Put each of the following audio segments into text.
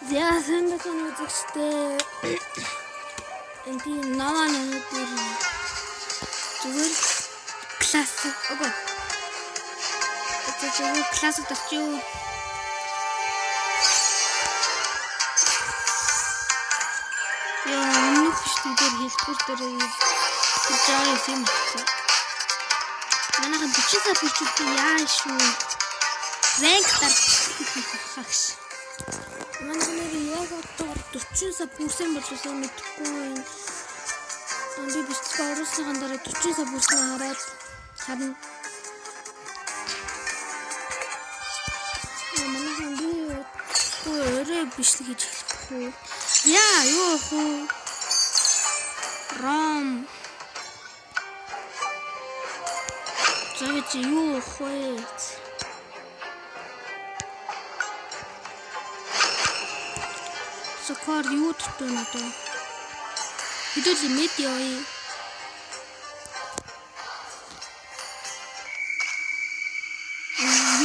За сайн байна уу үзэгчтэй. Энд намаа нэмэгдэр зүгээр класс өгөө. Зүгээр класс тавьчих. Яа, нүх штүдэр хэлбэр дээр жаа юм байна. Манайхан 40 сар бүрчүүд яа шүү. Ректор хагш. Манайхан яг одоо 40 сар бүрсэн болоосоо мэдэхгүй. Би бичлэг оруулсныхан дараа 40 сар бүрснээ хараад харна. Манайхан би өөрөө бичлэг хийж эхлэх үү. Яа, юу хөө. Ром. Зовж юу хөө. Сокор юу тутуу надаа. Хэдүүл медиа ой.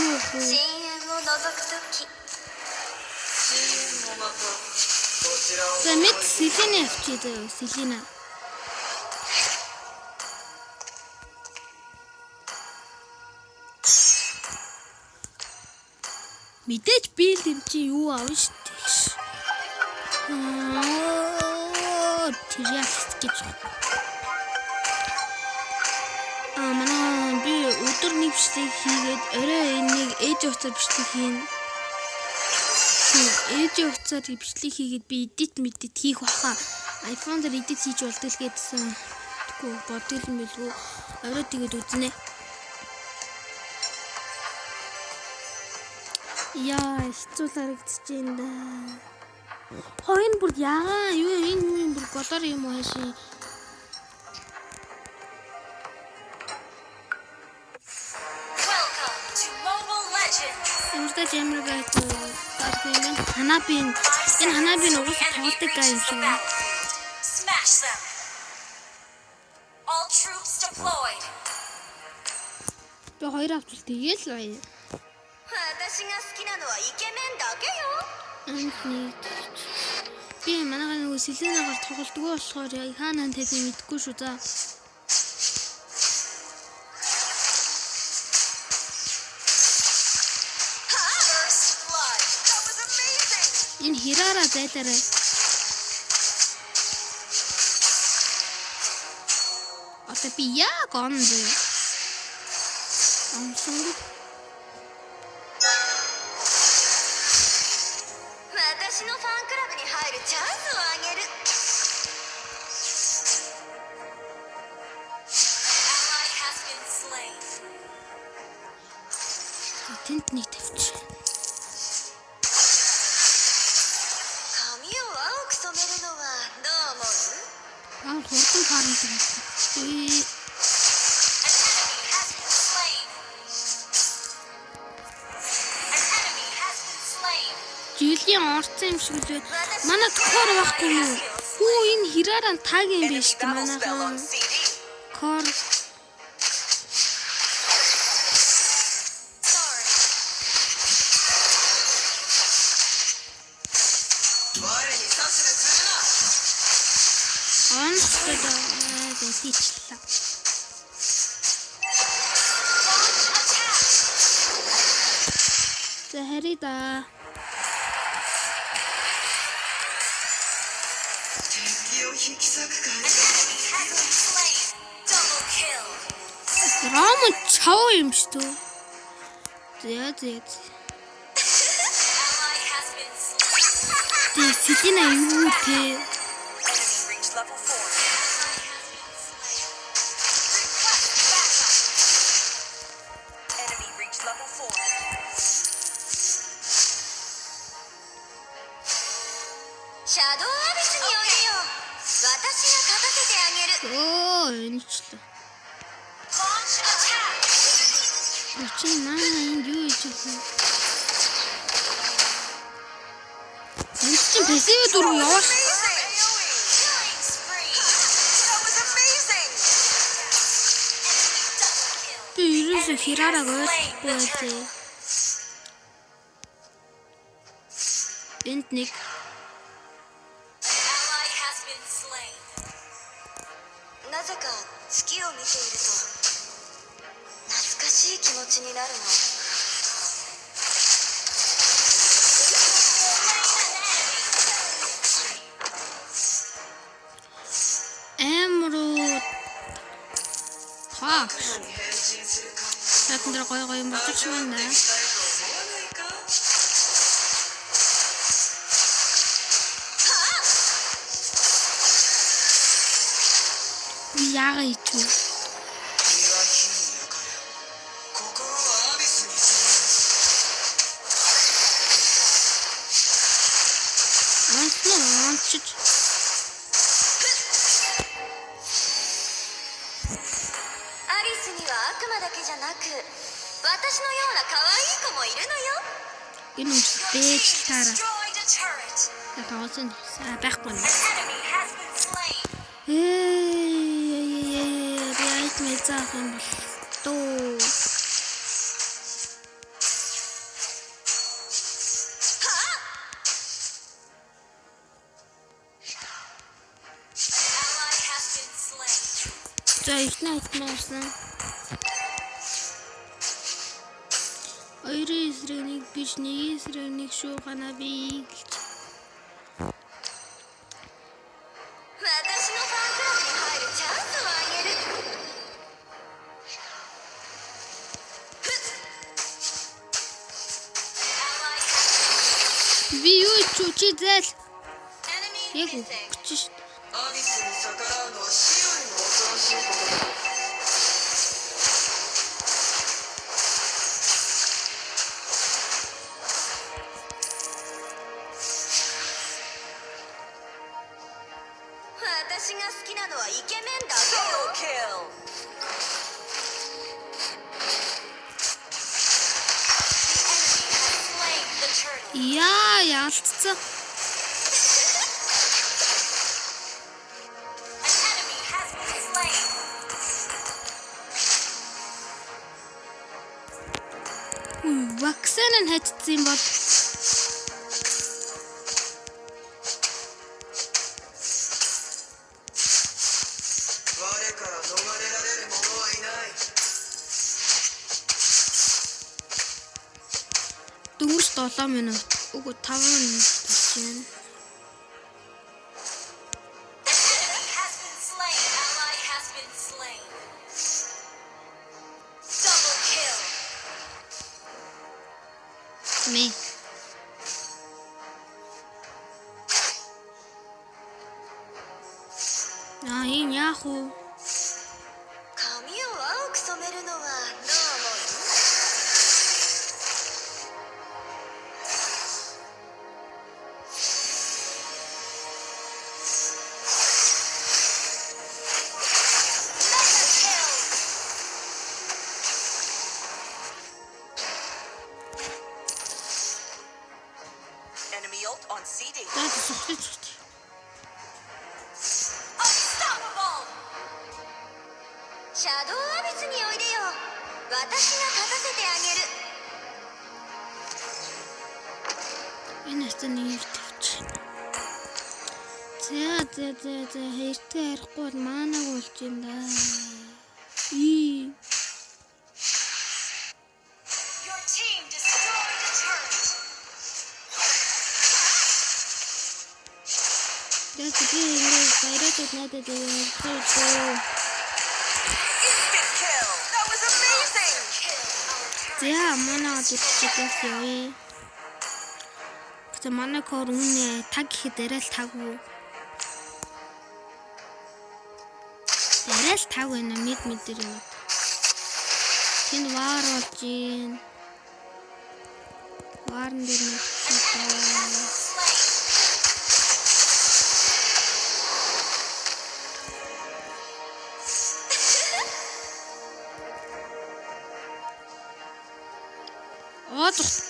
Юу хөө. За мэд Селина авчиад Селина. Мэдээж би л юм чи юу аав штэ. Тэряс гэж. Манай би өдөр нэг бичлэг хийгээд орой энийг ээж уцаар бичлэг хийн. Ээж уцаар бичлэг хийгээд би edit мэдээд хийх баха. iPhone дээр edit хийж болдог л гэдсэн. Тэггүй бодгол юм билгүй. Орой тэгээд үзнэ. Яа, хэцүү харагдаж байна да. Хойн бүр яагаа юу энэ бүр голоор юм уу хаашаа. Эмчтэй жимрэг гайгүй ханабин энэ ханабин уус тоглодог гай юм шиг. Smash them. All troops deployed. Тэ хоёр авч тэгэл бай. 私が好きなのはイケメンだけよ。Би манайгаа нөгөө Селинагаар тоглолтгоо болохоор яг хаанаа тавьж мэдэхгүй шүү за. Энэ хираараа зайлаарай. Одоо би яг онзээ. Амсанг. 私のファンクラブに入るチャンスをあげる。Тэнд нэг тавьчих. 髪を青く染めるのはどう思う？хурдан фармдаг. Жилийн орцсон юм шиг л манай кор байхгүй юу? Хүү энэ хираараа таг юм биш үү манайхан. Кор. За харида. Ром чав юм шүү. За. Тэ Селина юу те? Shadow Abyssにおいでよ。私が勝たせてあげる。おー、энэчлээ. Чи наа энэ юу хийж байгаа юм? Энд чинь пэсивэ дуруу яваш. Би ерөөсөө хираараа ойлгохгүй байлээ. Энд нэг Эмрүүд хаа Сатандра гоё юм болчих юм байна. Яагаад ичүү? Анчиж энэ үстэй таараа. Тавсан байхгүй нэ. Яйт мэзаах юм бол тоо. Ихнээсэн. Хоёрын эсрэг нэг биш, нэг эсрэг нэг шүү гана би. Би юу ч үзэл. Яг үчиж. Яалтцсан. Вакцин нь хайцсан юм бол дөнгөж 7 минут. Үгүй 5 минут болчихно. Me. Энэ яах вэ? За хэрэг ярихгүй бол маанаг болж юм да. За манай дутчихээс явъя. За манай кор үнэ таг гэхэд арай л таг уу. Арай л таг байна мэд дээр юм. Тэнд ваар болж гин. Ваарн дээр нэг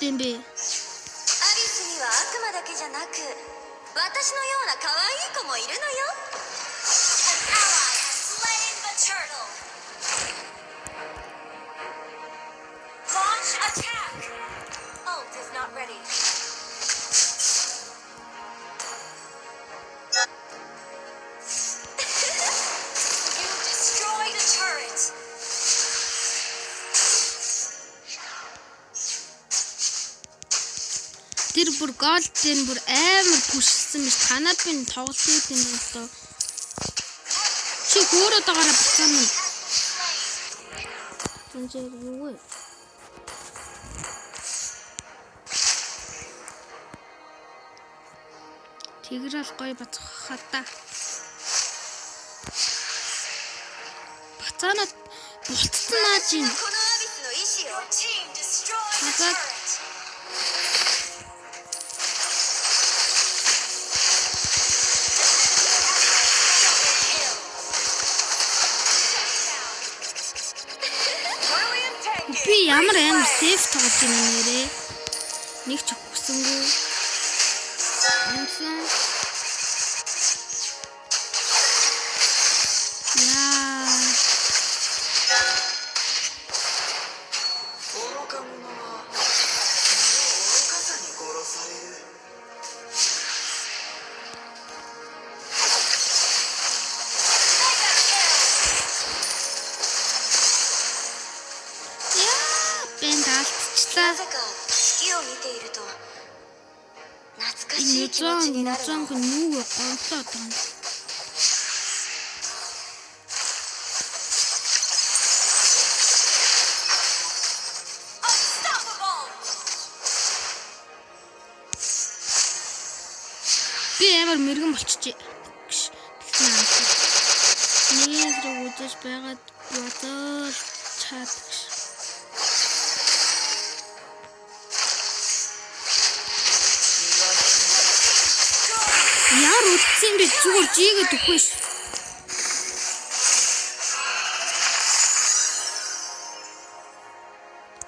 юм бэ? бүр голден бүр амар пүшсэн биш. Танад би тоглолтын юм байна. Чи хөөрөд байгаараа бацаана. Тэнцээ юу вэ? Тэгрэл гоё бацах хата. Бацаанад булцсан нааж ин. Хазаад би ямар амар сейф тоглож байна нэрээ. Нэг ч өгсөнгүй. Онцлоо. Нуцан гүн юу гонцоо тань. Би ямар мэрэгэн болчихжээ. Нэг рүү үзэж байгаад бодож чад. Яар үтсэн би зүгээр жигээд өгөхгүй ш.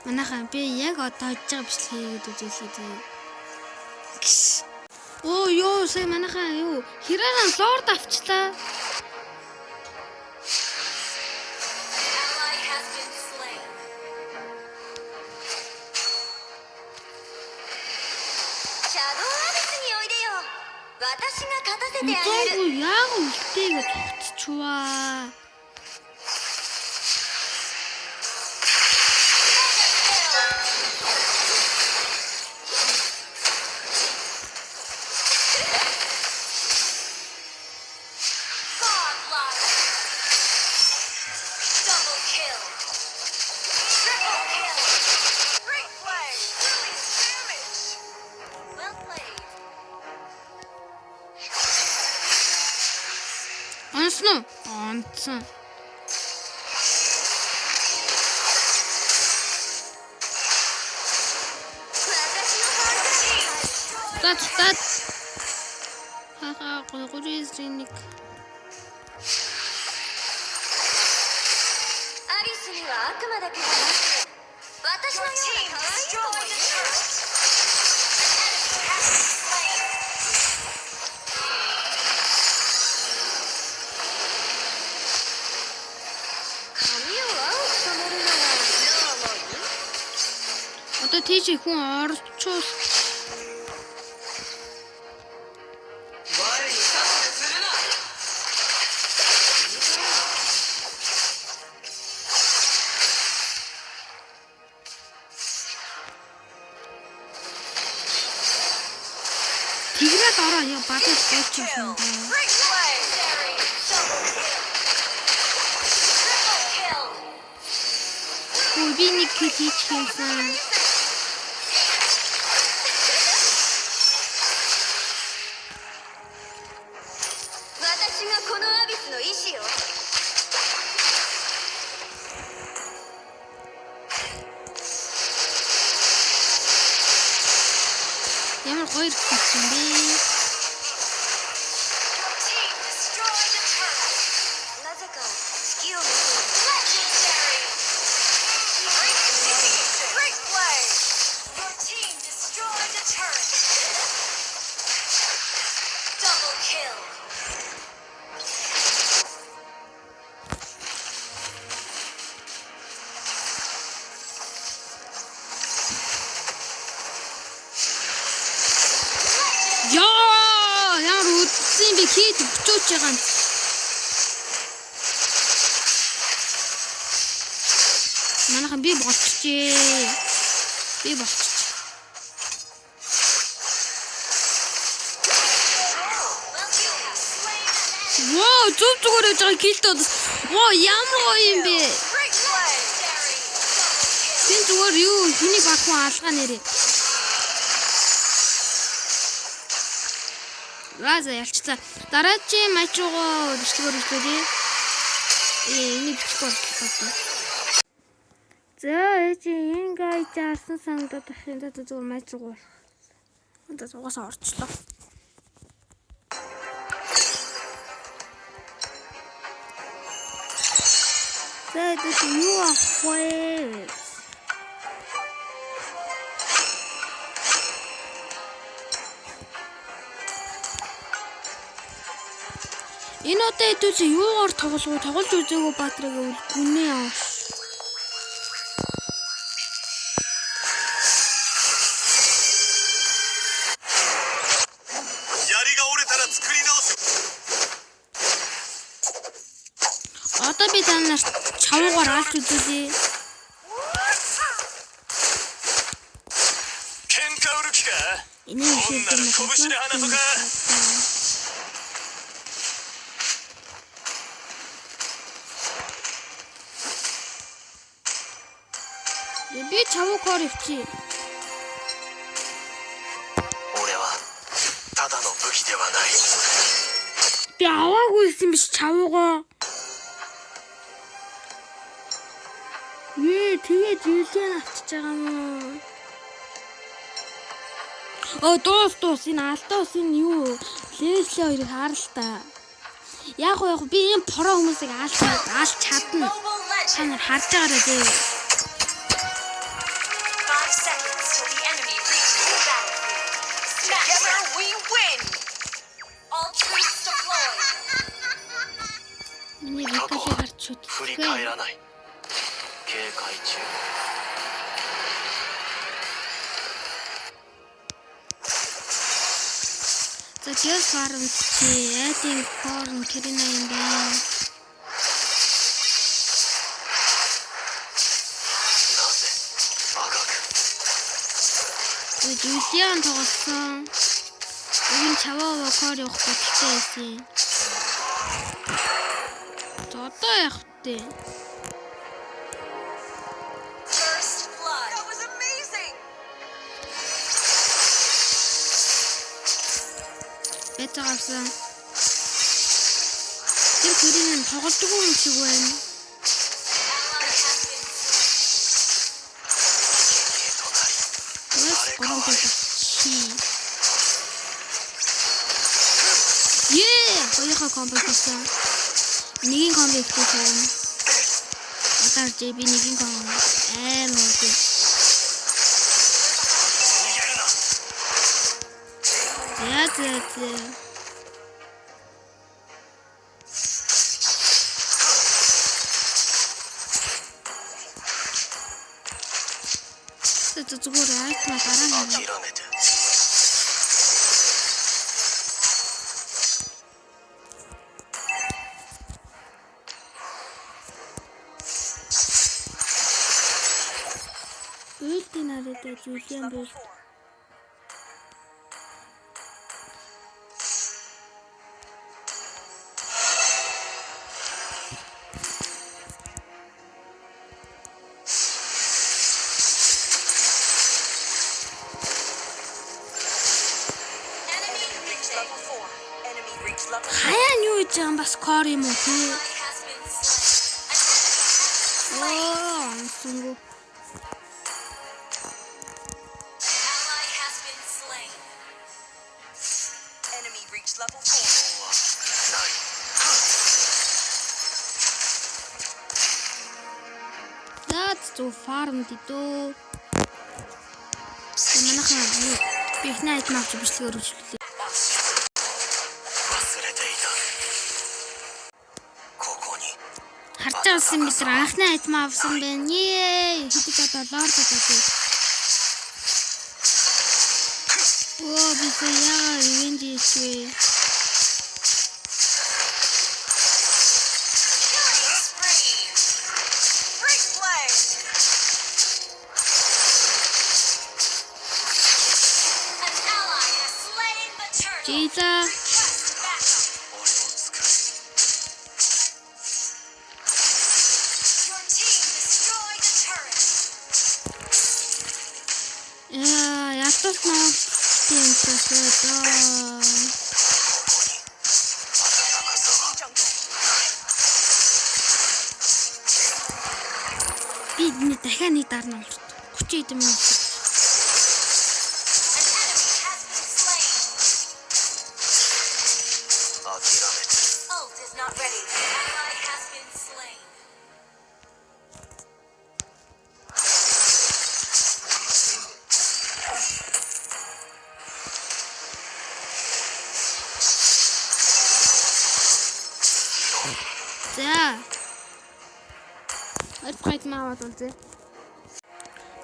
Манайхаа би яг одоо хийж байгаа бичлэг хийгээд үзүүлээ. Оо ёо сая манайхаа юу Хираран лорд авчлаа. Үгүй яг үлдээгээ тогтчихваа. Онцсон. Тат. Ха гуризник. Арисни ва акма даке да наку. Ваташи no you na kawai одоо тийч хүн орчуул. Тэгрээд ороо яа бадаж болчих юм даа. Би нэг хийж хийсэн. Ямар гоё гэсэн бэ? Би хийд өчөөж байгаа юм. Манайхан би болчихжээ. Би болчих. Воо, зүгээр яж байгаа килтод. Воо, ямар гоё юм бэ? Тин зүгээр юу хэнийг багхан алгаа нэрээ. Лаза ялчцаа. Дараагийн матч руу бичлэгээр үзлээ. Энийг бичих болчихлоо. За энэ гайд арсан сангад дахин зүгээр матч руу. Онда зугасаа орчлоо. За this юу ахвэ? Энэ удаа хэдүүч юугаар тоглож үзээгүй Баатрыг гүнээ авах. Одоо би танаар чавуугаар алж үзүүлээ. Энэ би чавуугаар өвчи. Би аваагүй юм биш чавуугаа. Тэгээд юусэн авчиж байгаа юм. Дуус энэ алдаас энэ юу лээслээ хоёрыг харалтаа. Яг би энэ про хүмүүсийг алж чадна. Та нар харж байгаарай дээ. 5 seconds till the enemy reaches the battlefield. Together we win. All troops deployed. Миний рикоши гарч шүтчихвээ. 警戒中 За гэр фарм чи эдийн форм кэрина юм байна. Юлиан тоглосон. Энэ чаваа кор явах хэрэгтэй байсан. Одоо явах вэ? Бэтгавсан. Тэр төрийн тоглодгүй юм шиг байна. Хоёроо комбинation. Нэгin комбинation. Одоо JB нэгin комбинation. Мод. Yeah. Это зүгээр айт на дараа нь. Үлдэн арайтай Жулиан бол хаяа юу гэж юм бас кор юм уу тий. Сунгу. That's too farm дидөө. Манайхан би их найт мавч бичлэгээр өчлөлээ. Харцаасан бид анхны айтмаа авсан байна. Хэдэж одоо лорд гэдэг. Би яа ревенж хийвээ. Би дахиад нэг дарна урт. 30 хэдэн минут. Ult is not ready. Ally has been slain. За. Арт маа бол зэ.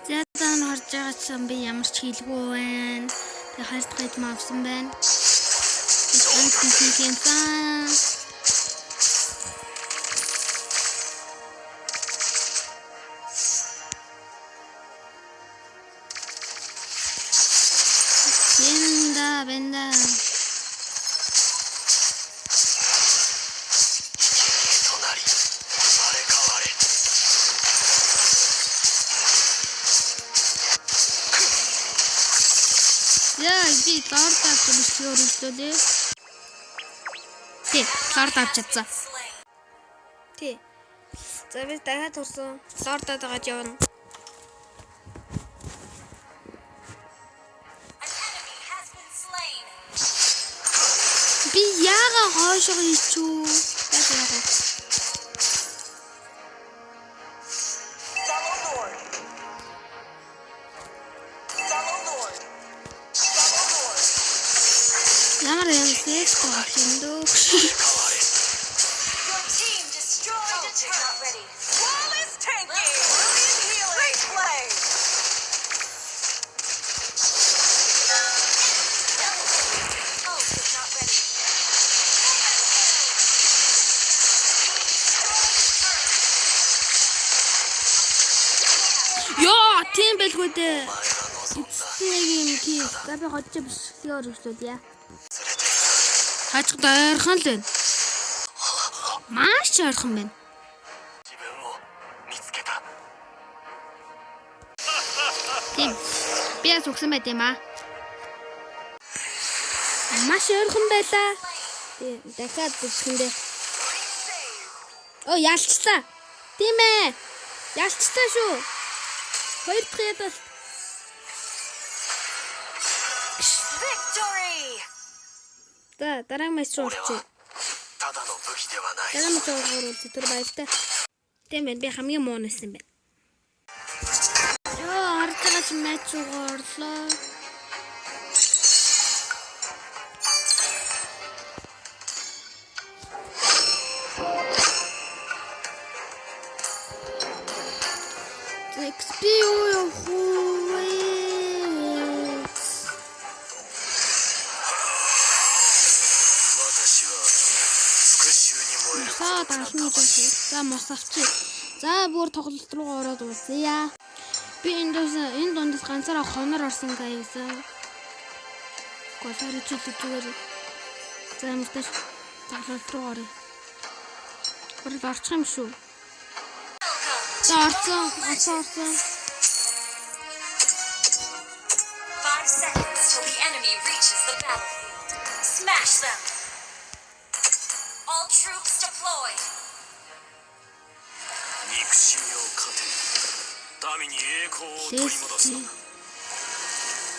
За дан харж байгаа чинь би ямар ч хийлгүй байна. Тэг хайлтгайд маа авсан байна. Ганц хийхин цаа. Бенда. Яа, би лорд авч өрөвлөлөө. Тий, лорд авч чадсан. Тий. За би дахиад турсан. Лордод байгаа явна. Би яага хоошоо хийчүү. Яагаад? Ямар юм фэйс коохиндөө. Your team destroyed a turret. Not ready. Flawless tanking. Brilliant healing. Great play. Ult is not ready. Яа, тийм байлгүй дээ. Нэг юм тий. За би hodж биш. Өрөвлөл яа. Хажууд ойрхон л байна. Маш ойрхон байна. Тийм. Би яс өгсөн байт юм аа. Маш ойрхон байлаа. Тийм, дахиад үзэхэндээ. Оо, ялцлаа. Тийм ээ. Ялцлаа шүү. Хоёр дахь ядал. Victory. За, дараагийн матч руу орчих. Дараагийн матч руу орчих. Тэр баяртай. Тийм байна. Би хамгийн муу нэсэн байна. Йоо, харж байгаа чи матч руу орлоо. XP юу хөө. За даалны жоо. За мос авчи. За бүр тоглолт руу ороод үзье. Би энэ дундаас ганцаараа хонор орсон гайвсан. Голоор чилүүгээр. За юмтай тоглолт руу оръё. Бүрд орчих юм шүү. За орсон. 5 seconds till the enemy reaches the battlefield. Smash them. All troops deployed.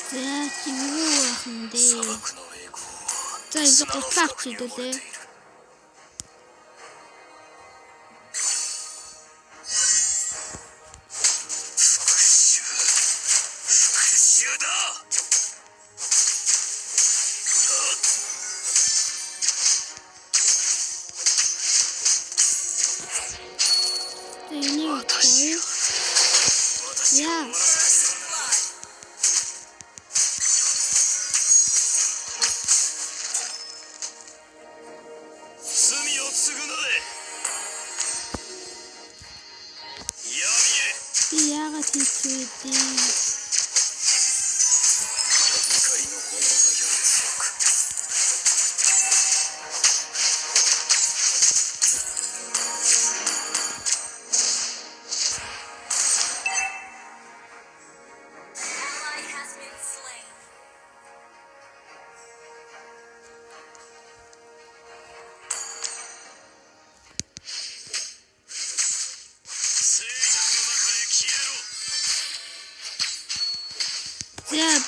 За юу ахын дээ. За энэ гутлаа авчихдээ. Yeah. Яагаад хийчихвээ?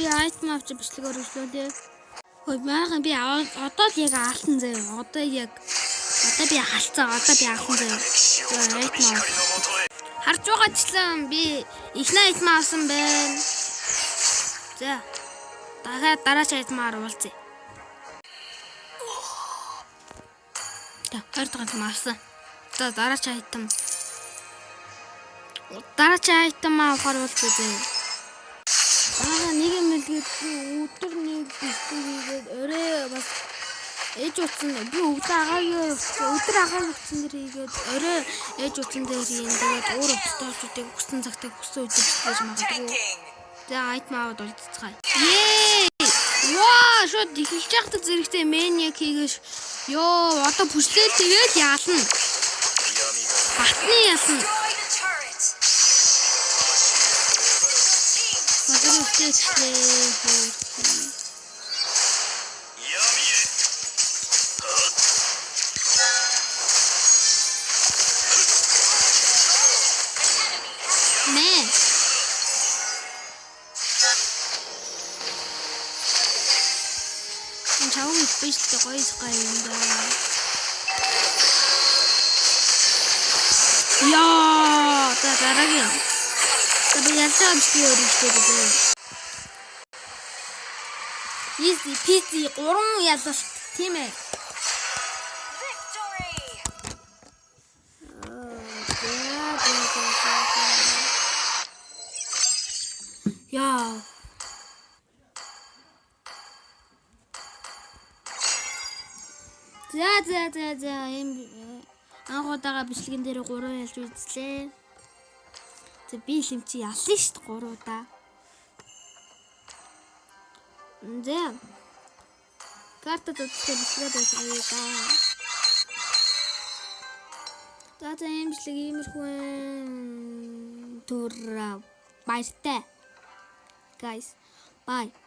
би айтем авч бичлэг өргөжлөө. Хөөе манайхан би одоо л яг аалтан заяа. Одоо би халцаа. Одоо би аалтан заяа. Айтем авах. Харж байгаачлан би ихний айтем авсан байна. За. Дараач айтемаар уулзъя. Та 20 дахь айтем авсан. За дараач айтем. Дараач айтем авахар уулзъя. Нэг юм хэлгээд өдөр нэг бичлэгээд орой бас ээж утсан би өдөр агааг утсан дээр хийгээд орой ээж утсан дээр хийн тэгээд өөр утастайчуудыг хүссэн цагтаа хүссэн үедээ бичлэж магадгүй. За айтем аваад уулзцгаая. Ваа шууд эхэлж яхад зэрэгтэй мэниак хийгээш. Йоо одоо бүслээл тэгээд яална. Батны яална. Чавгүй спештэй гоёсгай юм да. Яа, дараагийн. Би ялцаа бишгүй өргөжтэй дээ. Easy peasy 3 ялалт тийм ээ. Яа. За ийм анхудаага бичлэгэн дээр 3 ялж үзлээ. За би хэмчи яллаа шүү дээ 3 удаа. За. Карта төстэй бичлэг байсгая да. За ийм бичлэг иймэрхүү түр баяртай. Guys, bye.